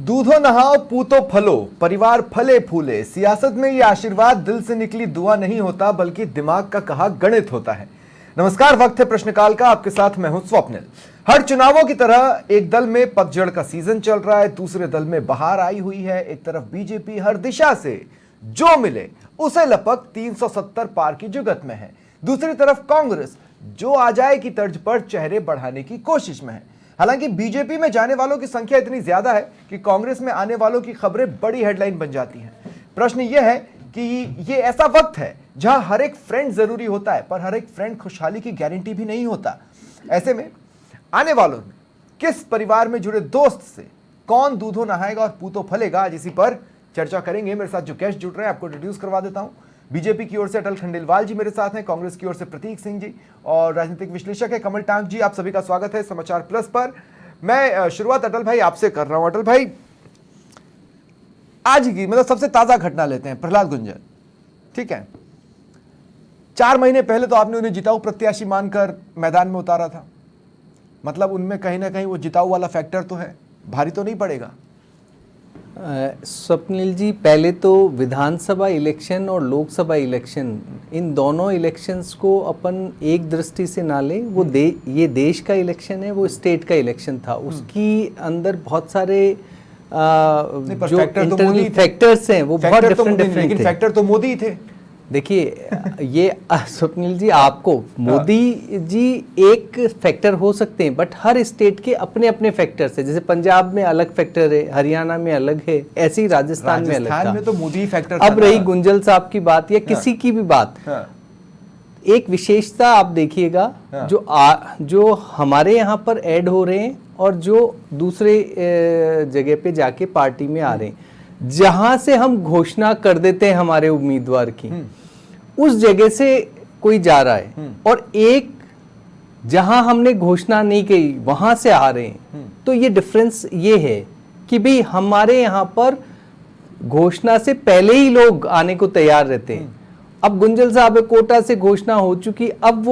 दूधो नहाओ पूतो फलो, परिवार फले फूले। सियासत में ये आशीर्वाद दिल से निकली दुआ नहीं होता, बल्कि दिमाग का कहा गणित होता है। नमस्कार, वक्त है प्रश्नकाल का। आपके साथ मैं हूं स्वप्निल। हर चुनावों की तरह एक दल में पतझड़ का सीजन चल रहा है, दूसरे दल में बहार आई हुई है। एक तरफ बीजेपी हर दिशा से जो मिले उसे लपक 370 पार की जुगत में है, दूसरी तरफ कांग्रेस जो आ जाए की तर्ज पर चेहरे बढ़ाने की कोशिश में है। हालांकि बीजेपी में जाने वालों की संख्या इतनी ज्यादा है कि कांग्रेस में आने वालों की खबरें बड़ी हेडलाइन बन जाती हैं। प्रश्न यह है कि ये ऐसा वक्त है जहां हर एक फ्रेंड जरूरी होता है, पर हर एक फ्रेंड खुशहाली की गारंटी भी नहीं होता। ऐसे में आने वालों में किस परिवार में जुड़े दोस्त से कौन दूधो नहाएगा और पूतो फलेगा, आज इसी पर चर्चा करेंगे। मेरे साथ जो गेस्ट जुड़ रहे हैं आपको इंट्रोड्यूस करवा देता हूं। बीजेपी की ओर से अटल खंडेलवाल जी मेरे साथ हैं, कांग्रेस की ओर से प्रतीक सिंह जी और राजनीतिक विश्लेषक है कमल टांक जी। आप सभी का स्वागत है समाचार प्लस पर। मैं शुरुआत अटल भाई आपसे कर रहा हूं। अटल भाई, आज की सबसे ताजा घटना लेते हैं। प्रहलाद गुंजर, ठीक है, 4 महीने पहले तो आपने उन्हें जिताऊ प्रत्याशी मानकर मैदान में उतारा था। मतलब उनमें कहीं ना कहीं वो जिताऊ वाला फैक्टर तो है, भारी तो नहीं पड़ेगा? स्वप्निल जी, पहले तो विधानसभा इलेक्शन और लोकसभा इलेक्शन, इन दोनों इलेक्शंस को अपन एक दृष्टि से ना ले। वो ये देश का इलेक्शन है, वो स्टेट का इलेक्शन था। उसकी अंदर बहुत सारे जो इंटरनल फैक्टर्स हैं वो बहुत डिफरेंट थे। लेकिन फैक्टर तो मोदी थे। देखिए, ये स्वप्निल जी, आपको मोदी जी एक फैक्टर हो सकते हैं, बट हर स्टेट के अपने अपने फैक्टर्स है। जैसे पंजाब में अलग फैक्टर है, हरियाणा में अलग है, ऐसे ही राजस्थान में अलग था। में तो मोदी फैक्टर अब रही गुंजल साहब की बात या किसी की भी बात, एक विशेषता आप देखिएगा, जो हमारे यहाँ पर ऐड हो रहे हैं और जो दूसरे जगह पे जाके पार्टी में आ रहे हैं, जहां से हम घोषणा कर देते हैं हमारे उम्मीदवार की, उस जगह से कोई जा रहा है, और एक जहां हमने घोषणा नहीं की वहां से आ रहे हैं। तो ये डिफरेंस ये है कि भाई हमारे यहां पर घोषणा से पहले ही लोग आने को तैयार रहते हैं। अब गुंजल साहब कोटा से घोषणा हो चुकी, अब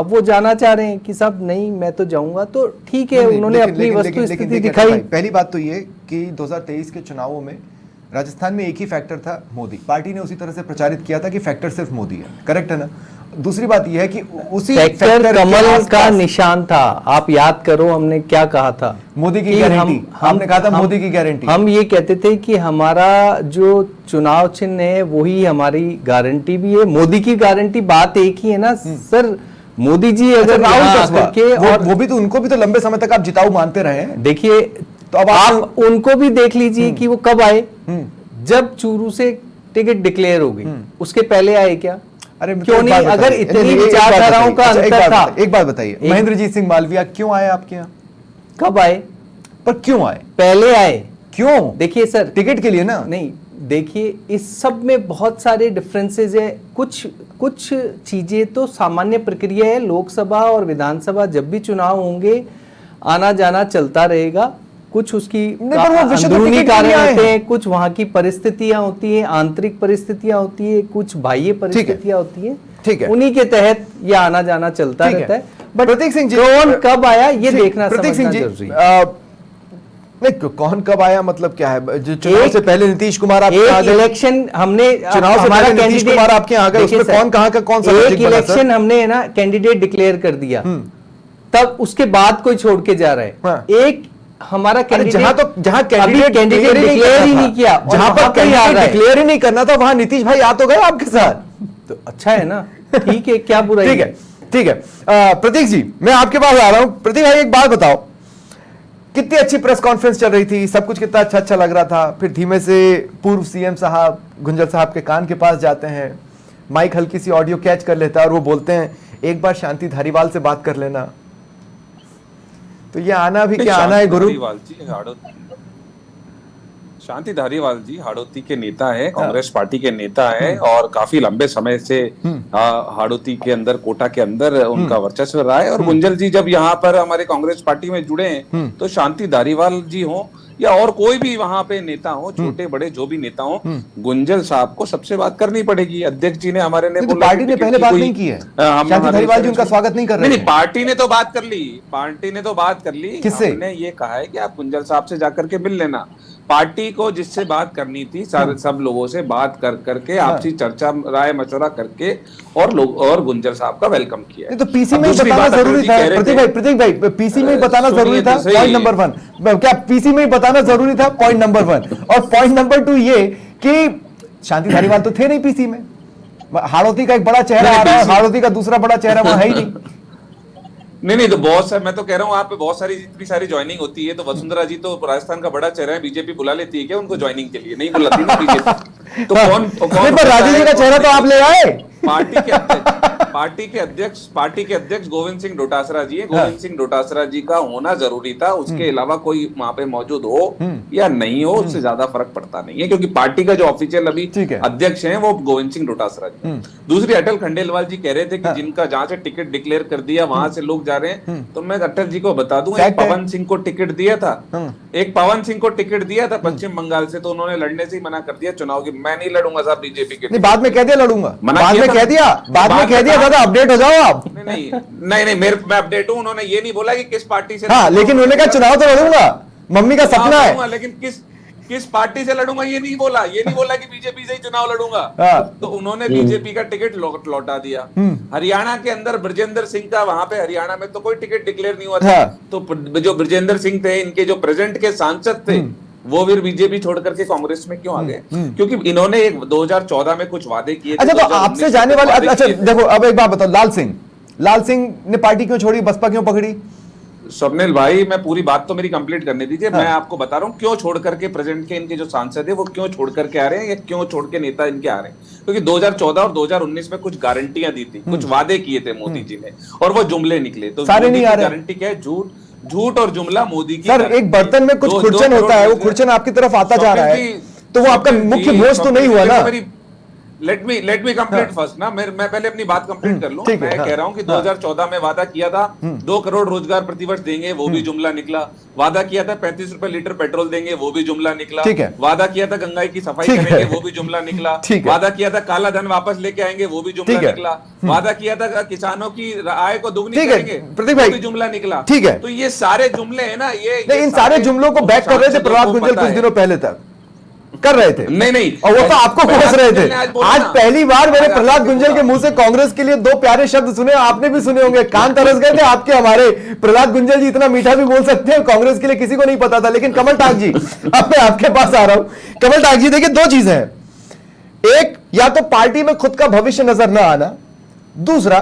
वो जाना चाह रहे हैं कि साहब नहीं मैं तो जाऊंगा, तो ठीक है, उन्होंने अपनी वस्तुस्थिति दिखाई। पहली बात तो ये कि 2023 के चुनावों में राजस्थान में एक ही फैक्टर था, मोदी। पार्टी ने उसी तरह से प्रचारित किया था कि फैक्टर सिर्फ मोदी है, करेक्ट है ना? दूसरी बात यह है कि उसी फैक्टर कमल का निशान था। आप याद करो हमने क्या कहा था, मोदी की गारंटी। हमने कहा था मोदी की गारंटी। हम ये कहते थे कि हमारा जो चुनाव चिन्ह है वही हमारी गारंटी भी है। मोदी की गारंटी, बात एक ही है ना सर। मोदी जी अगर वो भी तो, उनको भी तो लंबे समय तक आप जिताऊ मानते रहे हैं। देखिए, तो अब आप उनको भी देख लीजिए कि वो कब आए, जब चूरू से टिकट डिक्लेयर हो गई, उसके पहले आए क्या? अरे क्यों नहीं? अगर इतनी विचारधाराओं का अंतर था। एक बात बताइए, महेंद्रजीत सिंह मालविया क्यों आए आपके यहाँ? कब आए? पर क्यों आए? पहले आए। क्यों? देखिए सर, टिकट के लिए ना? नहीं, देखिए इस सब में बहुत सारे डिफरेंसेस है। कुछ चीजें तो सामान्य प्रक्रिया है। लोकसभा और विधानसभा जब भी चुनाव होंगे, आना जाना चलता रहेगा। कुछ उसकी अंदरूनी कारण होते हैं, कुछ वहां की परिस्थितियां होती हैं, आंतरिक परिस्थितियां होती है, कुछ बाह्य परिस्थितियां होती हैं, ठीक है, उन्हीं के तहत ये आना जाना चलता रहता है। बट प्रतीक सिंह जी, कौन कब आया ये देखना प्रतीक सिंह जी, कौन कब आया मतलब क्या है? जो चुनाव से पहले नीतीश कुमार आपके आ गए, इलेक्शन हमने चुनाव से पहले नीतीश कुमार आपके आ गए, उसमें कौन कहां का कौन सा एक इलेक्शन हमने ना कैंडिडेट डिक्लेयर कर दिया, तब उसके बाद कोई छोड़ के जा रहा है। एक हमारा कैंडिडेट जहां कैंडिडेट डिक्लेयर ही नहीं किया, जहां पर कैंडिडेट डिक्लेयर ही नहीं करना था, वहां नीतीश भाई आ तो गए आपके साथ, तो अच्छा है ना? ठीक है, क्या बुराई? ठीक है। प्रतीक जी, मैं आपके पास आ रहा हूं। प्रतीक भाई, एक बात बताओ, कितनी अच्छी प्रेस कॉन्फ्रेंस चल रही थी, सब कुछ कितना अच्छा लग रहा था। फिर धीमे से पूर्व सीएम साहब गुंजल साहब के कान के पास जाते हैं, माइक हल्की सी ऑडियो कैच कर लेता है और वो बोलते हैं एक बार शांति धारीवाल से बात कर लेना। तो ये आना भी क्या आना है गुरु? शांति धारीवाल जी हाड़ौती के नेता है, कांग्रेस पार्टी के नेता है, और काफी लंबे समय से हाड़ौती के अंदर, कोटा के अंदर उनका वर्चस्व रहा है। और गुंजल जी जब यहाँ पर हमारे कांग्रेस पार्टी में जुड़े हैं, तो शांति धारीवाल जी हो या और कोई भी वहां पे नेता हो, छोटे बड़े जो भी नेता हो, गुंजल साहब को सबसे बात करनी पड़ेगी। अध्यक्ष जी ने हमारे ने तो पार्टी ने पहले बात नहीं की है, शांति धारीवाल जी उनका स्वागत नहीं कर रहे नहीं, पार्टी ने तो बात कर ली, पार्टी ने तो बात कर ली। किससे? हमने ये कहा है कि आप गुंजल साहब से जाकर के मिल लेना। पार्टी को जिससे बात करनी थी सारे सब लोगों से बात कर करके आपसी चर्चा राय मशवरा करके और लोग और गुंजल साहब का वेलकम किया है। तो पीसी में ही बताना जरूरी था प्रतीक भाई पीसी में ही बताना जरूरी था, पॉइंट नंबर 1। क्या पीसी में ही बताना जरूरी था, पॉइंट नंबर 1। और पॉइंट नंबर 2 ये कि शांति धारीवाल तो थे नहीं पीसी में, हाड़ौती का एक बड़ा चेहरा आ रहा है, हाड़ौती का दूसरा बड़ा चेहरा वहां है ही नहीं। नहीं तो बहुत सारे, मैं तो कह रहा हूँ, आप पे बहुत सारी जितनी सारी ज्वाइनिंग होती है तो वसुंधरा जी तो राजस्थान का बड़ा चेहरा है, बीजेपी बुला लेती है क्या उनको ज्वाइनिंग के लिए? नहीं बुलाती ना बीजेपी। तो कौन राजीव जी का चेहरा तो आप ले आए। पार्टी के अध्यक्ष गोविंद सिंह डोटासरा जी है। गोविंद सिंह डोटासरा जी का होना जरूरी था, उसके अलावा कोई वहां पे मौजूद हो या नहीं हो उससे ज्यादा फर्क पड़ता नहीं है, क्योंकि पार्टी का जो ऑफिशियल अभी अध्यक्ष है वो गोविंद सिंह डोटासरा जी। दूसरी, अटल खंडेलवाल जी कह रहे थे कि जिनका जहां से टिकट डिक्लेयर कर दिया वहां से लोग जा रहे हैं, तो मैं अटल जी को बता दूं, एक पवन सिंह को टिकट दिया था, पश्चिम बंगाल से, तो उन्होंने लड़ने से ही मना कर दिया चुनाव की। मैं नहीं लड़ूंगा साहब बीजेपी के। बाद में कह दिया लड़ूंगा, बाद में कह दिया दादा अपडेट हो जाओ आप। नहीं मैं अपडेट हूँ। उन्होंने ये नहीं बोला कि किस पार्टी से, हाँ, लेकिन उन्होंने कहा चुनाव तो लड़ूंगा, मम्मी का सपना है, लेकिन किस पार्टी से लड़ूंगा ये नहीं बोला कि बीजेपी से ही चुनाव लड़ूंगा। तो उन्होंने बीजेपी का टिकट लौटा दिया। हरियाणा के अंदर ब्रजेंद्र सिंह का, वहां पे हरियाणा में तो कोई टिकट डिक्लेयर नहीं हुआ था, तो जो ब्रजेंद्र सिंह थे, इनके जो प्रेजेंट के सांसद थे, वो फिर बीजेपी छोड़ करके कांग्रेस में क्यों आ गए? क्योंकि इन्होंने 2014 में कुछ वादे किए। अच्छा, तो आपसे जाने वाले, अच्छा देखो, अब एक बात बताओ, लाल सिंह ने पार्टी क्यों छोड़ी, बसपा क्यों पकड़ी? स्वप्निल भाई, मैं पूरी बात तो मेरी कंप्लीट करने दीजिए। मैं आपको बता रहा हूँ क्यों छोड़ करके प्रेजेंट के इनके जो सांसद है वो क्यों छोड़ करके आ रहे हैं, या क्यों छोड़ के नेता इनके आ रहे हैं। क्योंकि 2014 और 2019 में कुछ गारंटियां दी थी, कुछ वादे किए थे मोदी जी ने, और वो जुमले निकले। तो सारे नहीं आ रहे। गारंटी क्या है? झूठ और जुमला मोदी की। सर, एक बर्तन में कुछ खुरचन होता है, वो खुरचन आपकी तरफ आता जा रहा है, तो वो आपका मुख्य भोज तो नहीं हुआ ना। लेट मी कंप्लीट फर्स्ट ना, मैं पहले अपनी बात कंप्लीट कर लूं। मैं कह रहा हूं कि 2014 में वादा किया था 2 करोड़ रोजगार प्रतिवर्ष देंगे, वो भी जुमला निकला। वादा किया था 35 रुपए लीटर पेट्रोल देंगे, वो भी जुमला निकला। वादा किया था गंगा की सफाई करेंगे, वो भी जुमला निकला। वादा किया था काला धन वापस लेके आएंगे, वो भी जुमला निकला। वादा किया था किसानों की आय को दुगनी करेंगे, वो भी जुमला निकला। ठीक है, तो ये सारे जुमले है ना, ये इन सारे जुमलों को बैक कर रहे थे प्रहलाद गुंजल कुछ दिनों पहले तक कर रहे थे। नहीं, और वो तो आपको कोस रहे थे। आज पहली बार मैंने प्रहलाद गुंजल के मुंह से कांग्रेस के लिए 2 प्यारे शब्द सुने, आपने भी सुने होंगे, कान तरस गए थे आपके हमारे। प्रहलाद गुंजल जी इतना मीठा भी बोल सकते हैं, कांग्रेस के लिए किसी को नहीं पता था। लेकिन कमल टाक जी, अब मैं आपके पास आ रहा हूं। कमल टाक जी, देखिए 2 चीजें हैं, एक या तो पार्टी में खुद का भविष्य नजर ना आना, दूसरा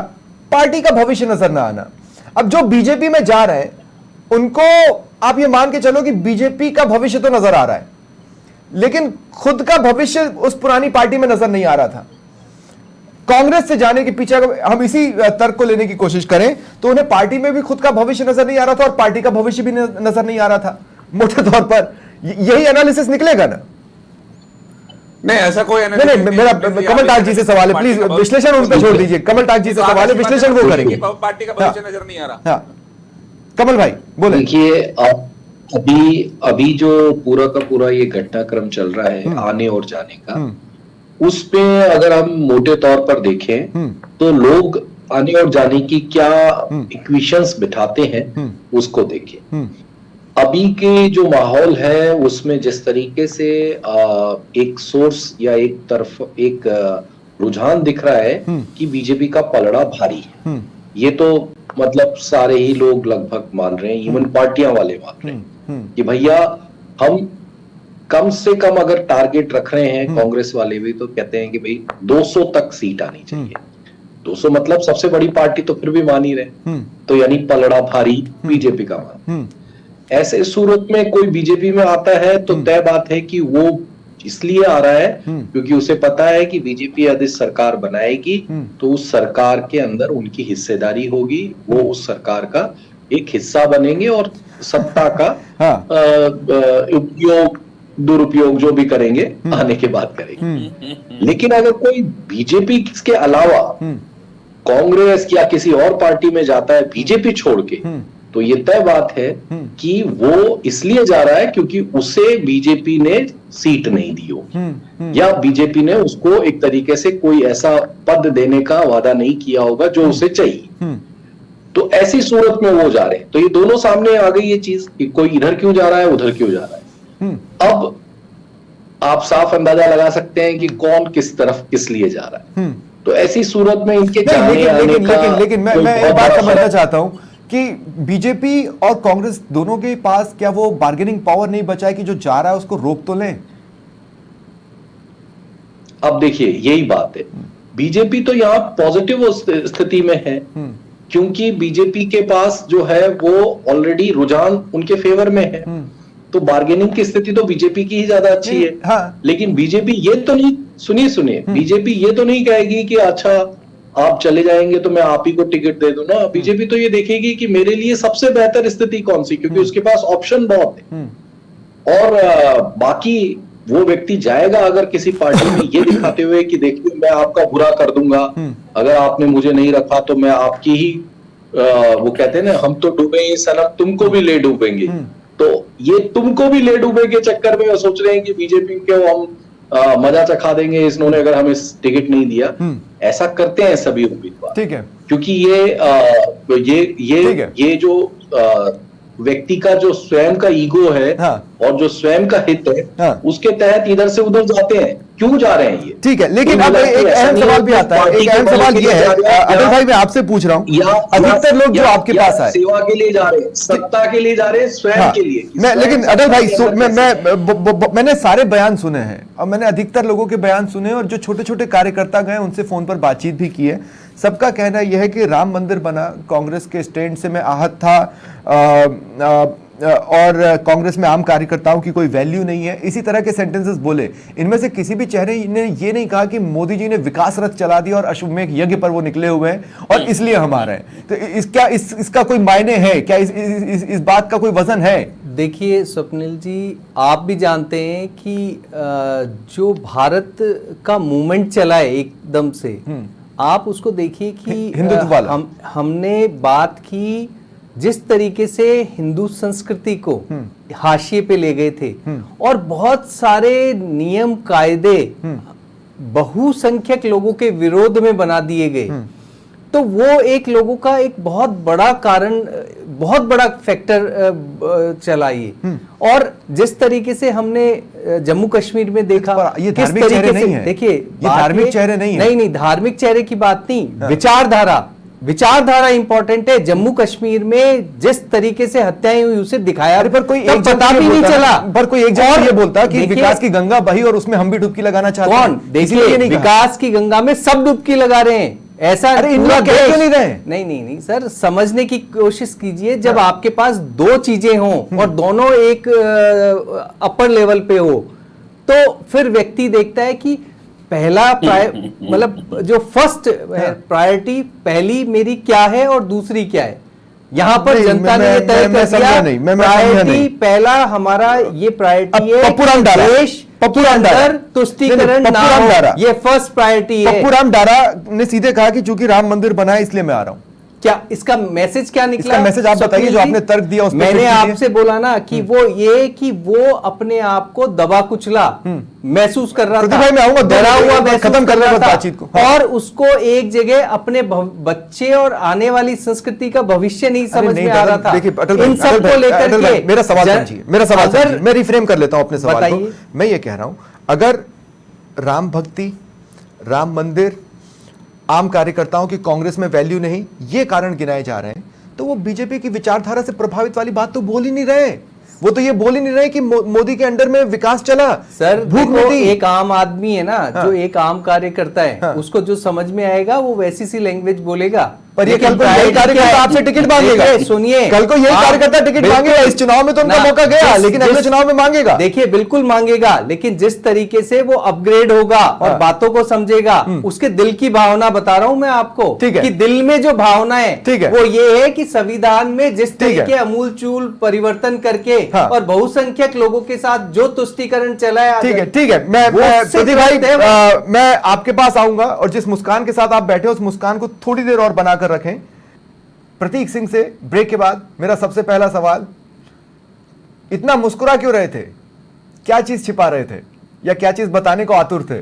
पार्टी का भविष्य नजर ना आना। अब जो बीजेपी में जा रहे हैं उनको आप ये मान के चलो कि बीजेपी का भविष्य तो नजर आ रहा है, लेकिन खुद का भविष्य उस पुरानी पार्टी में नजर नहीं आ रहा था। कांग्रेस से जाने के पीछे हम इसी तर्क को लेने की कोशिश करें तो उन्हें पार्टी में भी खुद का भविष्य नजर नहीं आ रहा था और पार्टी का भविष्य भी नजर नहीं आ रहा था। मोटे तौर पर यही एनालिसिस निकलेगा ना? नहीं, ऐसा कोई नहीं, मेरा कमल टाक जी से सवाल है, प्लीज विश्लेषण उन पर छोड़ दीजिए। कमल टाक जी से सवाल है, विश्लेषण वो करेंगे। पार्टी का भविष्य नजर नहीं आ रहा। कमल भाई बोले। देखिए, अभी जो पूरा का पूरा ये घटनाक्रम चल रहा है आने और जाने का, उस पे अगर हम मोटे तौर पर देखें तो लोग आने और जाने की क्या इक्वेशंस बिठाते हैं उसको देखें। अभी के जो माहौल है उसमें जिस तरीके से एक सोर्स या एक रुझान दिख रहा है कि बीजेपी का पलड़ा भारी है, ये तो मतलब सारे ही लोग लगभग मान रहे हैं, इवन पार्टियां वाले मान रहे हैं कि भैया हम कम से कम अगर टारगेट रख रहे हैं, कांग्रेस वाले भी तो कहते हैं कि भाई 200 तक सीट आनी चाहिए। 200 मतलब सबसे बड़ी पार्टी तो फिर भी मान ही रहे, तो यानी पलड़ा भारी बीजेपी का मान। ऐसे सूरत में कोई बीजेपी में आता है तो तय बात है कि वो इसलिए आ रहा है क्योंकि उसे पता है कि बीजेपी यदि सरकार बनाएगी तो उस सरकार के अंदर उनकी हिस्सेदारी होगी, वो उस सरकार का एक हिस्सा बनेंगे और सत्ता का उपयोग दुरुपयोग जो भी करेंगे आने के बाद करेंगे। लेकिन अगर कोई बीजेपी के अलावा कांग्रेस या किसी और पार्टी में जाता है बीजेपी छोड़ के, तो ये तय बात है कि वो इसलिए जा रहा है क्योंकि उसे बीजेपी ने सीट नहीं दी होगी, या बीजेपी ने उसको एक तरीके से कोई ऐसा पद देने का वादा नहीं किया होगा जो उसे चाहिए। तो ऐसी सूरत में वो जा रहे हैं। तो ये दोनों सामने आ गई ये चीज कि कोई इधर क्यों जा रहा है, उधर क्यों जा रहा है। अब आप साफ अंदाजा लगा सकते हैं कि कौन किस तरफ किस लिए जा रहा है। तो ऐसी सूरत में इनके जाने आने का लेकिन मैं एक बात समझना चाहता हूं कि बीजेपी और कांग्रेस दोनों के पास क्या वो बार्गेनिंग पावर नहीं बचा है कि जो जा रहा है उसको रोक तो लें? अब देखिए यही बात है, बीजेपी तो यहाँ पॉजिटिव स्थिति में है क्योंकि बीजेपी के पास जो है वो ऑलरेडी रुझान उनके फेवर में है। तो बार्गेनिंग की स्थिति तो बीजेपी की ही ज्यादा अच्छी है। हाँ। लेकिन बीजेपी ये तो नहीं, सुनिए बीजेपी ये तो नहीं कहेगी कि अच्छा आप चले जाएंगे तो मैं आप ही को टिकट दे दूं ना। बीजेपी तो ये देखेगी कि मेरे लिए सबसे बेहतर स्थिति कौन सी, क्योंकि उसके पास ऑप्शन बहुत है। और बाकी वो व्यक्ति जाएगा अगर किसी पार्टी में ये दिखाते हुए कि देखिए मैं आपका बुरा कर दूंगा, अगर आपने मुझे नहीं रखा तो मैं आपकी ही वो कहते हैं ना, हम तो डूबे ही सनम तुमको भी ले डूबेंगे। तो ये तुमको भी ले डूबे के चक्कर में सोच रहे हैं कि बीजेपी को हम मजा चखा देंगे इन्होंने अगर हमें टिकट नहीं दिया। ऐसा करते हैं सभी उम्मीदवार, ठीक है, क्योंकि ये जो व्यक्ति का जो स्वयं का ईगो है, हाँ। और जो स्वयं का हित है, हाँ। उसके तहत इधर से उधर जाते हैं। क्यों जा रहे हैं ये? ठीक है, लेकिन अब एक अहम सवाल भी आता है। एक अहम सवाल ये है अटल भाई, मैं आपसे पूछ रहा हूं, अधिकतर लोग जो आपके पास आए सेवा के लिए जा रहे हैं, सत्ता के लिए जा रहे हैं, स्वयं के लिए। मैं लेकिन अटल भाई मैंने सारे बयान सुने हैं और मैंने अधिकतर लोगों के बयान सुने और जो छोटे छोटे कार्यकर्ता गए उनसे फोन पर बातचीत भी की है। सबका कहना यह है कि राम मंदिर बना, कांग्रेस के स्टैंड से मैं आहत था और कांग्रेस में आम कार्यकर्ताओं की कोई वैल्यू नहीं है, इसी तरह के सेंटेंसेस बोले। इनमें से किसी भी चेहरे ने ये नहीं कहा कि मोदी जी ने विकास रथ चला दिया और अश्वमेध यज्ञ पर वो निकले हुए हैं और इसलिए हम आ रहे हैं। तो इसका कोई मायने है क्या? इस बात का कोई वजन है? देखिए स्वप्निल जी, आप भी जानते हैं कि जो भारत का मूवमेंट चला है एकदम से, आप उसको देखिए कि हिंदुत्व वाला हमने बात की जिस तरीके से हिंदू संस्कृति को हाशिए पे ले गए थे और बहुत सारे नियम कायदे बहुसंख्यक लोगों के विरोध में बना दिए गए। तो वो एक लोगों का एक बहुत बड़ा कारण, बहुत बड़ा फैक्टर चला ये। और जिस तरीके से हमने जम्मू कश्मीर में देखा, ये किस धार्मिक तरीके चेहरे से, नहीं है। देखिए ये धार्मिक चेहरे नहीं है। नहीं, धार्मिक चेहरे की बात नहीं, विचारधारा इंपॉर्टेंट है। जम्मू कश्मीर में जिस तरीके से हत्याएं हुई उसे दिखाया, पर कोई एक पता भी नहीं चला। पर कोई एक जगह ये बोलता कि विकास की गंगा बही और उसमें हम भी डुबकी लगाना चाहते हैं। कौन? देखिए विकास की गंगा में सब डुबकी लगा रहे हैं, ऐसा पूरा देश क्यों नहीं रहे? नहीं सर, समझने की कोशिश कीजिए। जब आपके पास दो चीजें हों और दोनों एक अपर लेवल पे हो, तो फिर व्यक्ति देखता है कि पहला मतलब जो फर्स्ट प्रायोरिटी पहली मेरी क्या है और दूसरी क्या है। यहाँ पर जनता ने ये तय कर दिया, प्रायोरिटी पहला हमारा ये प्रायोरिटी है देश अंदर तुष्टीकरण ना हो, ये फर्स्ट प्रायोरिटी है। पप्पू राम डारा ने सीधे कहा कि चूंकि राम मंदिर बना है इसलिए मैं आ रहा हूं। क्या इसका मैसेज क्या निकला? इसका मैसेज आप बताइए, जो आपने तर्क दिया उस पर। मैंने आपसे बोला ना कि वो ये कि वो अपने आप को दबा कुचला महसूस कर रहा था, भाई मैं आऊंगा, डरा हुआ महसूस खत्म कर रहा था बातचीत को। और उसको एक जगह अपने बच्चे और आने वाली संस्कृति का भविष्य नहीं समझ में आ रहा था। इन सबको लेकर के मेरा सवाल समझिए, मैं रिफ्रेम कर लेता हूं अपने सवाल को। मैं ये कह रहा हूं, अगर राम भक्ति, राम मंदिर, आम कार्यकर्ताओं की कांग्रेस में वैल्यू नहीं, ये कारण गिनाए जा रहे हैं, तो वो बीजेपी की विचारधारा से प्रभावित वाली बात तो बोल ही नहीं रहे। वो तो ये बोल ही नहीं रहे कि मोदी के अंडर में विकास चला। सर देखो, एक आम आदमी है ना, जो एक आम कार्यकर्ता है, उसको जो समझ में आएगा वो वैसी सी लैंग्वेज बोलेगा। पर ये कल को यही कार्यकर्ता आपसे टिकट मांगेगा। सुनिए, कल को यही कार्यकर्ता टिकट मांगेगा। इस चुनाव में तो उनका मौका गया, लेकिन अगले चुनाव में मांगेगा। देखिए बिल्कुल मांगेगा, लेकिन जिस तरीके से वो अपग्रेड होगा और बातों को समझेगा, उसके दिल की भावना बता रहा हूं मैं आपको, कि दिल में जो भावना है वो ये है कि संविधान में जिस तरीके अमूलचूल परिवर्तन करके और बहुसंख्यक लोगों के साथ जो तुष्टीकरण चला है। ठीक है, मैं प्रदीप भाई, मैं आपके पास आऊंगा और जिस मुस्कान के साथ आप बैठे उस मुस्कान को थोड़ी देर और बनाकर रखें। प्रतीक सिंह से ब्रेक के बाद मेरा सबसे पहला सवाल, इतना मुस्कुरा क्यों रहे थे? क्या चीज छिपा रहे थे या क्या चीज बताने को आतुर थे?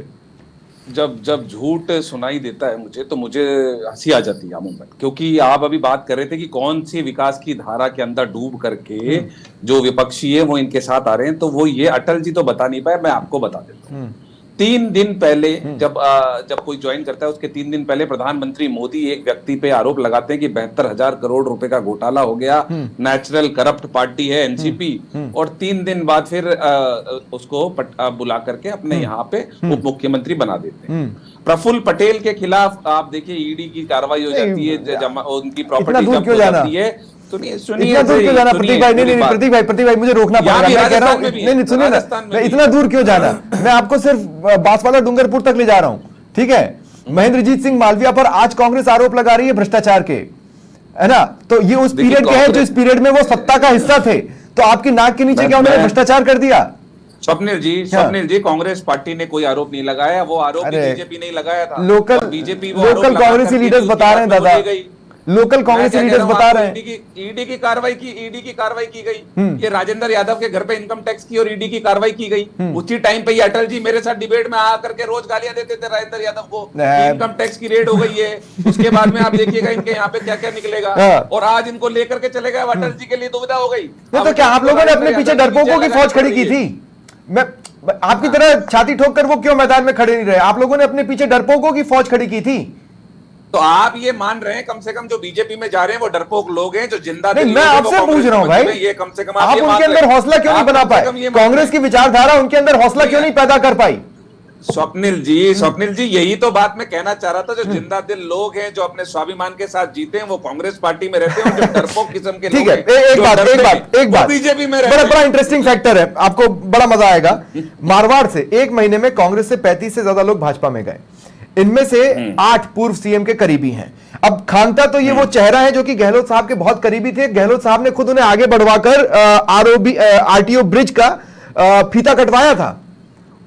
जब झूठ सुनाई देता है मुझे, तो मुझे हंसी आ जाती है अमूमन, क्योंकि आप अभी बात कर रहे थे कि कौन सी विकास की धारा के अंदर डूब करके जो विपक्षी है वो इनके साथ आ रहे हैं। तो वो ये अटल जी तो बता नहीं पाए, मैं आपको बता देता हूँ। 3 दिन पहले जब कोई ज्वाइन करता है, उसके 3 दिन पहले प्रधानमंत्री मोदी एक व्यक्ति पे आरोप लगाते हैं कि 72,000 करोड़ रुपए का घोटाला हो गया, नेचुरल करप्ट पार्टी है एनसीपी, और 3 दिन बाद फिर उसको बुला करके अपने यहाँ पे उप मुख्यमंत्री बना देते हैं। प्रफुल्ल पटेल के खिलाफ आप देखिए ईडी की कार्रवाई हो जाती है, उनकी प्रॉपर्टी जब्त हो जाती है। इतना दूर क्यों जाना प्रतीक भाई? नहीं प्रतीक भाई मुझे रोकना पड़ेगा। मैं कह रहा हूँ नहीं सुनिए ना, इतना दूर क्यों जाना? मैं आपको सिर्फ बांसवाड़ा डूंगरपुर तक ले जा रहा हूं, ठीक है? महेंद्रजीत सिंह मालविया पर आज कांग्रेस आरोप लगा रही है भ्रष्टाचार के, है ना? तो ये उस पीरियड के हैं जो इस पीरियड में वो सत्ता का हिस्सा थे, तो आपकी नाक के नीचे क्या उन्होंने भ्रष्टाचार कर दिया? स्वप्निल जी, कांग्रेस पार्टी ने कोई आरोप नहीं लगाया, वो आरोप बीजेपी ने लगाया था। लोकल कांग्रेसी लीडर्स बता रहे हैं दादा, लोकल कांग्रेस लीडर्स बता रहे हैं ईडी की कार्रवाई की गई। ये राजेंद्र यादव के घर पे इनकम टैक्स की और ईडी की कार्रवाई की गई। उसी टाइम पे ये अटल जी मेरे साथ डिबेट में आकर के रोज गालियां देते थे राजेंद्र यादव को, इनकम टैक्स की रेड हो गई है। उसके बाद में आप देखिएगा इनके यहाँ पे क्या क्या निकलेगा, और आज इनको लेकर के चले गए। अटल जी के लिए दुविधा हो गई। तो क्या आप लोगों ने अपने पीछे डरपोकों की फौज खड़ी की थी? मैं आपकी तरह छाती ठोक कर वो क्यों मैदान में खड़े नहीं रहे? आप लोगों ने अपने पीछे डरपोकों की फौज खड़ी की थी। तो आप ये मान रहे हैं कम से कम जो बीजेपी में जा रहे हैं वो डरपोक लोग हैं जो जिंदा नहीं, मैं आपसे पूछ रहा हूं भाई, ये कम से कम आप उनके अंदर हौसला क्यों नहीं बना पाए? कांग्रेस की विचारधारा उनके अंदर हौसला क्यों नहीं पैदा कर पाई? स्वप्निल जी, यही तो बात मैं कहना चाह रहा था। जो जिंदा दिल लोग हैं, जो अपने स्वाभिमान के साथ जीते हैं, वो कांग्रेस पार्टी में रहते हैं, और जो डरपोक किस्म के ठीक है। एक बात बीजेपी में बड़ा इंटरेस्टिंग फैक्टर है, आपको बड़ा मजा आएगा। मारवाड़ से 1 महीने में कांग्रेस से 35 से ज्यादा लोग भाजपा में गए। इनमें से 8 पूर्व सीएम के करीबी हैं। अब खानता तो ये वो चेहरा है जो कि गहलोत साहब के बहुत करीबी थे। गहलोत साहब ने खुद उन्हें आगे बढ़वाकर आरटीओ ब्रिज का फीता कटवाया था,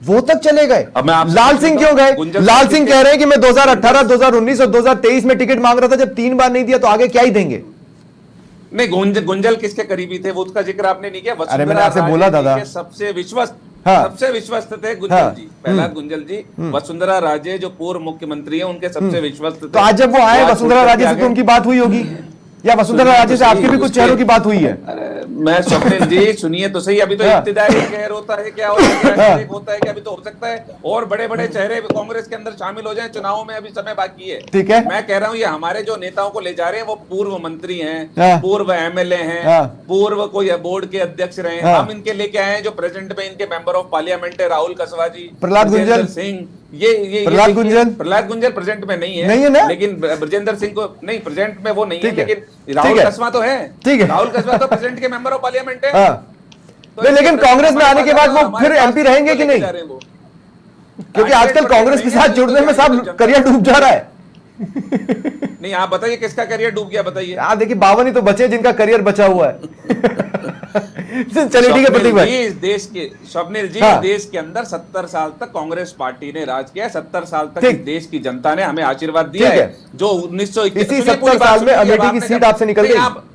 वो तक चले गए। लाल सिंह क्यों गए? लाल सिंह कह रहे हैं कि मैं 2018, 2019 और 2023 में टिकट मांग रहा था, जब 3 बार नहीं दिया तो आगे क्या ही देंगे? नहीं, गुंजल किसके करीबी थे वो उसका जिक्र आपने नहीं किया। अरे मैंने आपसे बोला दादा, सबसे विश्वस्त हाँ, सबसे विश्वस्त थे गुंजल जी, प्रहलाद गुंजल जी। वसुंधरा राजे जो पूर्व मुख्यमंत्री हैं, उनके सबसे विश्वस्त थे। तो आज जब वो आए वसुंधरा राजे से तो उनकी बात हुई होगी, या वसुंधरा राजे से आपके भी कुछ चेहरों की बात हुई है? मैं स्वप्निल जी सुनिए तो सही, अभी तो इब्तिदाई कहर होता है, क्या होता है कि अभी तो हो सकता है और बड़े बड़े चेहरे कांग्रेस के अंदर शामिल हो जाएं। चुनावों में अभी समय बाकी है, ठीक है। मैं कह रहा हूँ ये हमारे जो नेताओं को ले जा रहे हैं वो पूर्व मंत्री हैं, पूर्व एमएलए हैं, पूर्व कोई बोर्ड के अध्यक्ष रहे हैं। हम इनके लेके आए हैं जो प्रेजेंट में इनके मेंबर ऑफ पार्लियामेंट है, राहुल कसवा जी, प्रहलाद गुंजल सिंह। प्रहलाद गुंजल प्रेजेंट में नहीं है ना? लेकिन ब्रजेंद्र सिंह को नहीं, प्रेजेंट में वो नहीं है, लेकिन राहुल कसवा तो है। ठीक है, राहुल कसवा तो प्रेजेंट के मेंबर ऑफ पार्लियामेंट है। तो लेकिन कांग्रेस में आने के बाद वो फिर एमपी रहेंगे कि नहीं? क्योंकि आजकल कांग्रेस के साथ जुड़ने में सब करियर डूब जा रहा है। नहीं, आप बताइए किसका करियर डूब गया, बताइए। आप देखिए 52 ही तो बचे जिनका करियर बचा हुआ है। चलिए ठीक है प्रतीक भाई, इस देश के स्वप्निल जी, देश के अंदर 70 साल तक कांग्रेस पार्टी ने राज किया है। 70 साल तक इस देश की जनता ने हमें आशीर्वाद दिया है। जो 1971 इसी 70 साल में अमेठी की सीट आपसे निकल गई।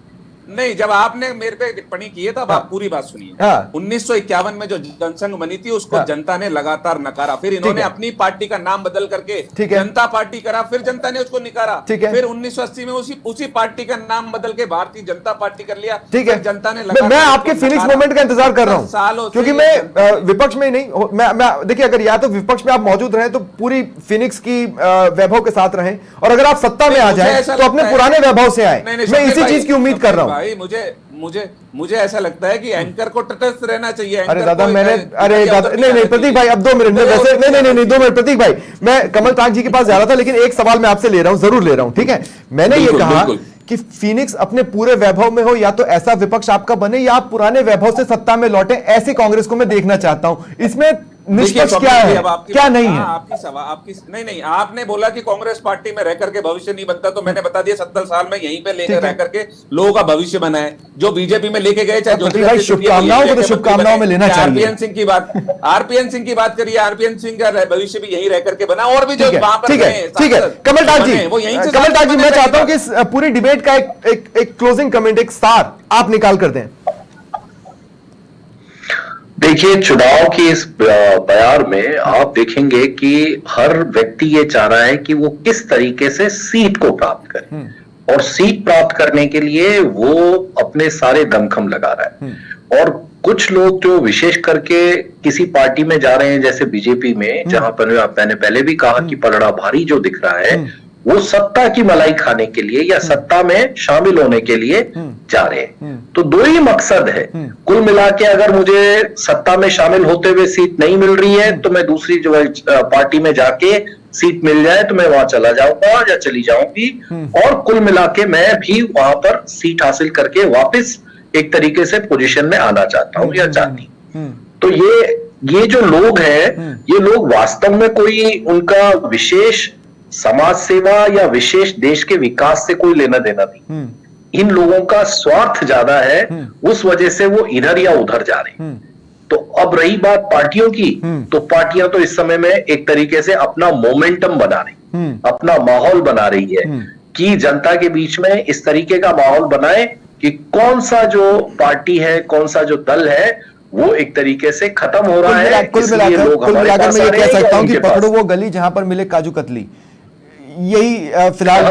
नहीं, जब आपने मेरे पे टिप्पणी की है तब आप पूरी बात सुनिए। 1951 में जो जनसंघ बनी थी उसको जनता ने लगातार नकारा, फिर इन्होंने अपनी पार्टी का नाम बदल करके जनता पार्टी करा, फिर जनता ने उसको निकारा। फिर 1980 में उसी पार्टी का नाम बदल के भारतीय जनता पार्टी कर लिया। ठीक है, जनता ने मैं आपके फिनिक्स मोमेंट का इंतजार कर रहा हूं, क्योंकि मैं विपक्ष में नहीं, मैं देखिए अगर या तो विपक्ष में आप मौजूद रहे तो पूरी फिनिक्स की वैभव के साथ रहें, और अगर आप सत्ता में आ जाए तो अपने पुराने वैभव से आए। मैं इसी चीज की उम्मीद कर रहा हूं भाई। मुझे ऐसा लगता है कि एंकर को तटस्थ रहना चाहिए। अरे दादा नहीं प्रतीक भाई, अब 2 मिनट में वैसे नहीं 2 मिनट प्रतीक भाई, मैं कमल ताक जी के पास जा रहा था, लेकिन एक सवाल मैं आपसे ले रहा हूं, जरूर ले रहा हूं, ठीक है? मैंने ये कहा कि फिनिक्स अपने पूरे वैभव में हो, या तो ऐसा विपक्ष आपका बने या आप पुराने वैभव से सत्ता में लौटे, ऐसे कांग्रेस को मैं देखना चाहता हूं। इसमें निष्पक्ष देखिए, क्या है, स्वप्निल जी, अब आपकी क्या नहीं है? आपकी सवाल आपकी नहीं, आपने बोला कि कांग्रेस पार्टी में रह करके भविष्य नहीं बनता, तो मैंने बता दिया 70 साल में यहीं पे लेकर रह करके लोगों का भविष्य बना है। जो बीजेपी में लेके गए, चाहे भाई शुभकामनाओं को तो शुभकामनाओं में लेना चाहिए। आरपीएन सिंह की बात करिए, आरपीएन सिंह का भविष्य भी यहीं रह करके बना, और भी जो वहां पर ठीक है कमलदास जी, वो यहीं से कमलदास जी, मैं चाहता हूं कि इस पूरी डिबेट का एक क्लोजिंग कमेंट, एक सार आप निकाल कर दें। देखिए, चुनाव की इस बयार में आप देखेंगे कि हर व्यक्ति ये चाह रहा है कि वो किस तरीके से सीट को प्राप्त करे, और सीट प्राप्त करने के लिए वो अपने सारे दमखम लगा रहा है। और कुछ लोग जो विशेष करके किसी पार्टी में जा रहे हैं, जैसे बीजेपी में, जहां पर मैंने पहले भी कहा कि पलड़ा भारी जो दिख रहा है, वो सत्ता की मलाई खाने के लिए या सत्ता में शामिल होने के लिए जा रहे हैं। तो दो ही मकसद है कुल मिला के। अगर मुझे सत्ता में शामिल होते हुए सीट नहीं मिल रही है, तो मैं दूसरी जो पार्टी में जाके सीट मिल जाए तो मैं वहां चला जाऊंगा या चली जाऊंगी, और कुल मिला के मैं भी वहां पर सीट हासिल करके वापस एक तरीके से पोजीशन में आना चाहता हूं या चाहती। तो ये जो लोग हैं, ये लोग वास्तव में कोई उनका विशेष समाज सेवा या विशेष देश के विकास से कोई लेना देना नहीं। इन लोगों का स्वार्थ ज्यादा है, उस वजह से वो इधर या उधर जा रहे हैं। तो अब रही बात पार्टियों की, तो पार्टियां तो इस समय में एक तरीके से अपना मोमेंटम बना रही, अपना माहौल बना रही है कि जनता के बीच में इस तरीके का माहौल बनाए कि कौन सा जो पार्टी है, कौन सा जो दल है, वो एक तरीके से खत्म हो रहा है। कुल मिलाकर मैं ये कह सकता हूं कि पकड़ो वो गली जहां पर मिले काजू कतली, यही फिलहाल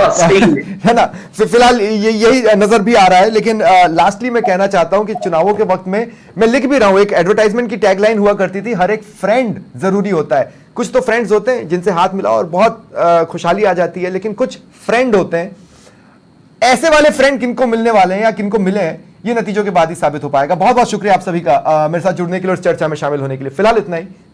है ना, फिलहाल यही नजर भी आ रहा है। लेकिन लास्टली मैं कहना चाहता हूं कि चुनावों के वक्त में मैं लिख भी रहा हूं, एक एडवर्टाइजमेंट की टैगलाइन हुआ करती थी, हर एक फ्रेंड जरूरी होता है। कुछ तो फ्रेंड्स होते हैं जिनसे हाथ मिलाओ और बहुत खुशहाली आ जाती है, लेकिन कुछ फ्रेंड होते हैं, ऐसे वाले फ्रेंड किनको मिलने वाले हैं या किनको मिले हैं, ये नतीजों के बाद ही साबित हो पाएगा। बहुत बहुत शुक्रिया आप सभी का मेरे साथ जुड़ने के लिए और इस चर्चा में शामिल होने के लिए। फिलहाल इतना ही।